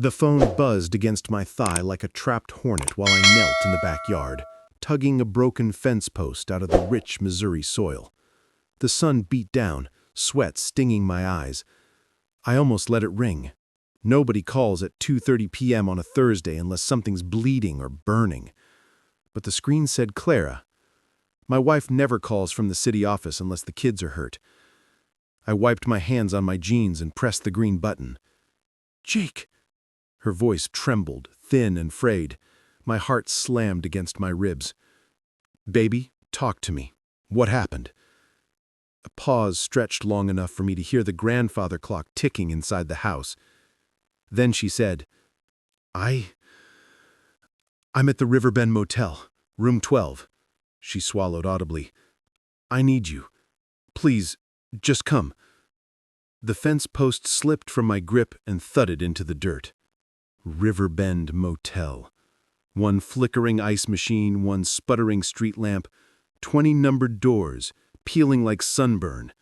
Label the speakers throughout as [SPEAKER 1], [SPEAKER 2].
[SPEAKER 1] The phone buzzed against my thigh like a trapped hornet while I knelt in the backyard, tugging a broken fence post out of the rich Missouri soil. The sun beat down, sweat stinging my eyes. I almost let it ring. Nobody calls at 2:30 p.m. on a Thursday unless something's bleeding or burning. But the screen said Clara. My wife never calls from the city office unless the kids are hurt. I wiped my hands on my jeans and pressed the green button. "Jake!" Her voice trembled, thin and frayed. My heart slammed against my ribs. "Baby, talk to me. What happened?" A pause stretched long enough for me to hear the grandfather clock ticking inside the house. Then she said, I'm at the Riverbend Motel, room 12. She swallowed audibly. "I need you. Please, just come." The fence post slipped from my grip and thudded into the dirt. Riverbend Motel. One flickering ice machine, one sputtering street lamp, 20 numbered doors, peeling like sunburn.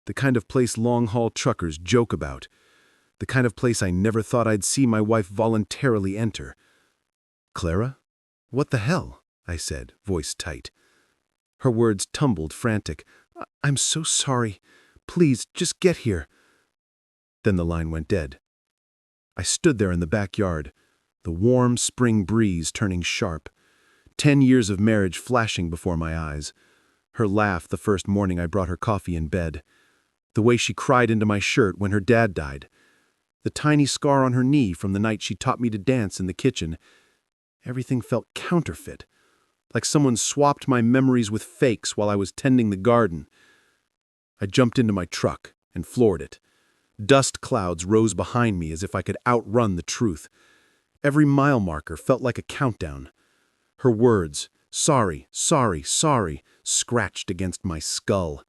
[SPEAKER 1] The kind of place long-haul truckers joke about. The kind of place I never thought I'd see my wife voluntarily enter. "Clara? What the hell?" I said, voice tight. Her words tumbled frantic. "I'm so sorry. Please, just get here." Then the line went dead. I stood there in the backyard, the warm spring breeze turning sharp, 10 years of marriage flashing before my eyes. Her laugh the first morning I brought her coffee in bed. The way she cried into my shirt when her dad died. The tiny scar on her knee from the night she taught me to dance in the kitchen. Everything felt counterfeit, like someone swapped my memories with fakes while I was tending the garden. I jumped into my truck and floored it. Dust clouds rose behind me as if I could outrun the truth. Every mile marker felt like a countdown. Her words, "Sorry, sorry, sorry," scratched against my skull.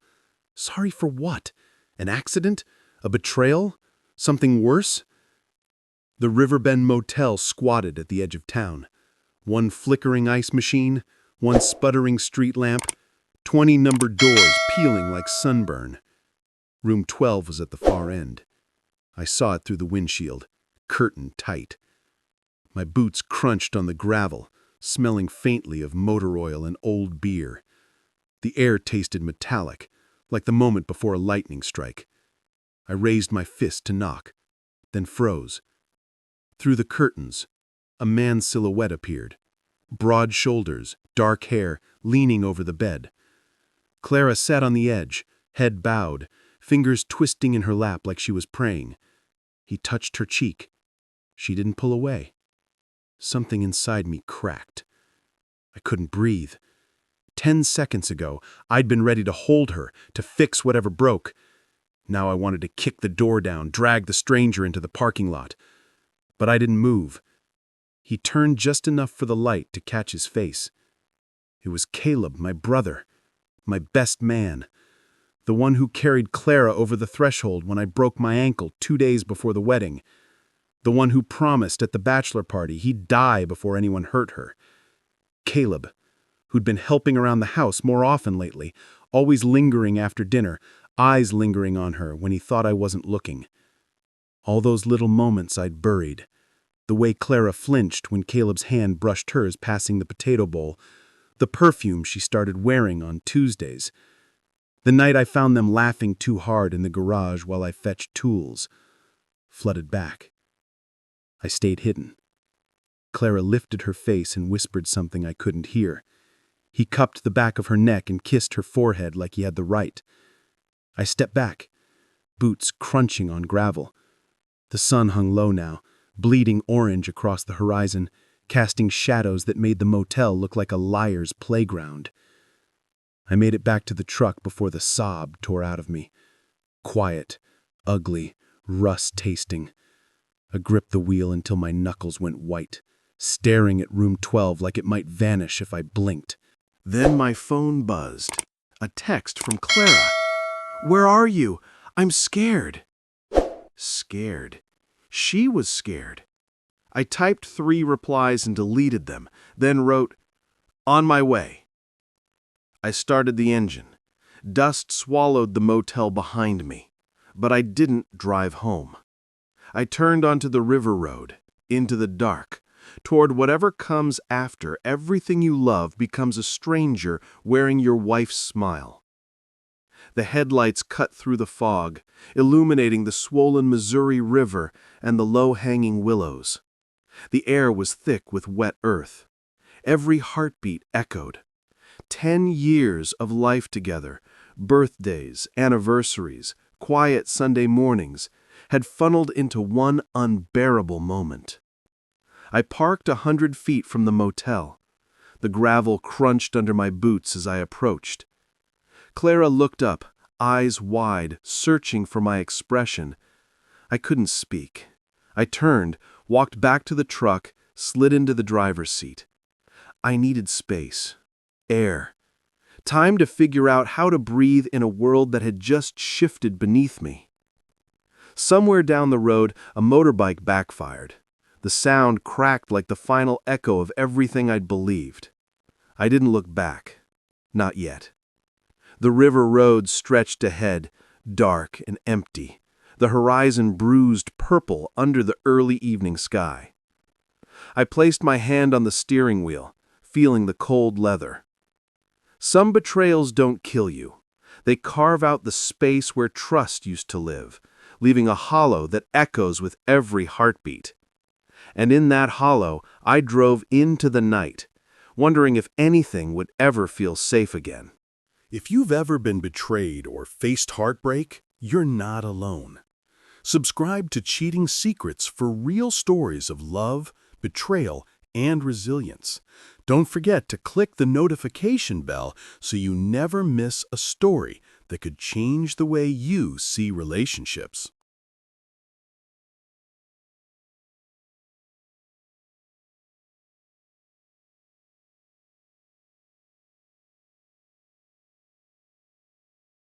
[SPEAKER 1] Sorry for what? An accident? A betrayal? Something worse? The Riverbend Motel squatted at the edge of town. One flickering ice machine, one sputtering street lamp, 20 numbered doors peeling like sunburn. Room 12 was at the far end. I saw it through the windshield, curtained tight. My boots crunched on the gravel, smelling faintly of motor oil and old beer. The air tasted metallic, like the moment before a lightning strike. I raised my fist to knock, then froze. Through the curtains, a man's silhouette appeared. Broad shoulders, dark hair, leaning over the bed. Clara sat on the edge, head bowed, fingers twisting in her lap like she was praying. He touched her cheek. She didn't pull away. Something inside me cracked. I couldn't breathe. 10 seconds ago, I'd been ready to hold her, to fix whatever broke. Now I wanted to kick the door down, drag the stranger into the parking lot. But I didn't move. He turned just enough for the light to catch his face. It was Caleb, my brother, my best man. The one who carried Clara over the threshold when I broke my ankle 2 days before the wedding. The one who promised at the bachelor party he'd die before anyone hurt her. Caleb, who'd been helping around the house more often lately, always lingering after dinner, eyes lingering on her when he thought I wasn't looking. All those little moments I'd buried. The way Clara flinched when Caleb's hand brushed hers passing the potato bowl. The perfume she started wearing on Tuesdays. The night I found them laughing too hard in the garage while I fetched tools. Flooded back. I stayed hidden. Clara lifted her face and whispered something I couldn't hear. He cupped the back of her neck and kissed her forehead like he had the right. I stepped back, boots crunching on gravel. The sun hung low now, bleeding orange across the horizon, casting shadows that made the motel look like a liar's playground. I made it back to the truck before the sob tore out of me. Quiet, ugly, rust-tasting. I gripped the wheel until my knuckles went white, staring at room 12 like it might vanish if I blinked. Then my phone buzzed. A text from Clara. "Where are you? I'm scared." Scared. She was scared. I typed 3 replies and deleted them, then wrote, "On my way." I started the engine. Dust swallowed the motel behind me, but I didn't drive home. I turned onto the river road, into the dark. Toward whatever comes after, everything you love becomes a stranger wearing your wife's smile. The headlights cut through the fog, illuminating the swollen Missouri River and the low-hanging willows. The air was thick with wet earth. Every heartbeat echoed. 10 years of life together, birthdays, anniversaries, quiet Sunday mornings, had funneled into one unbearable moment. I parked 100 feet from the motel. The gravel crunched under my boots as I approached. Clara looked up, eyes wide, searching for my expression. I couldn't speak. I turned, walked back to the truck, slid into the driver's seat. I needed space, air, time to figure out how to breathe in a world that had just shifted beneath me. Somewhere down the road, a motorbike backfired. The sound cracked like the final echo of everything I'd believed. I didn't look back. Not yet. The river road stretched ahead, dark and empty, the horizon bruised purple under the early evening sky. I placed my hand on the steering wheel, feeling the cold leather. Some betrayals don't kill you. They carve out the space where trust used to live, leaving a hollow that echoes with every heartbeat. And in that hollow, I drove into the night, wondering if anything would ever feel safe again.
[SPEAKER 2] If you've ever been betrayed or faced heartbreak, you're not alone. Subscribe to Cheating Secrets for real stories of love, betrayal, and resilience. Don't forget to click the notification bell so you never miss a story that could change the way you see relationships.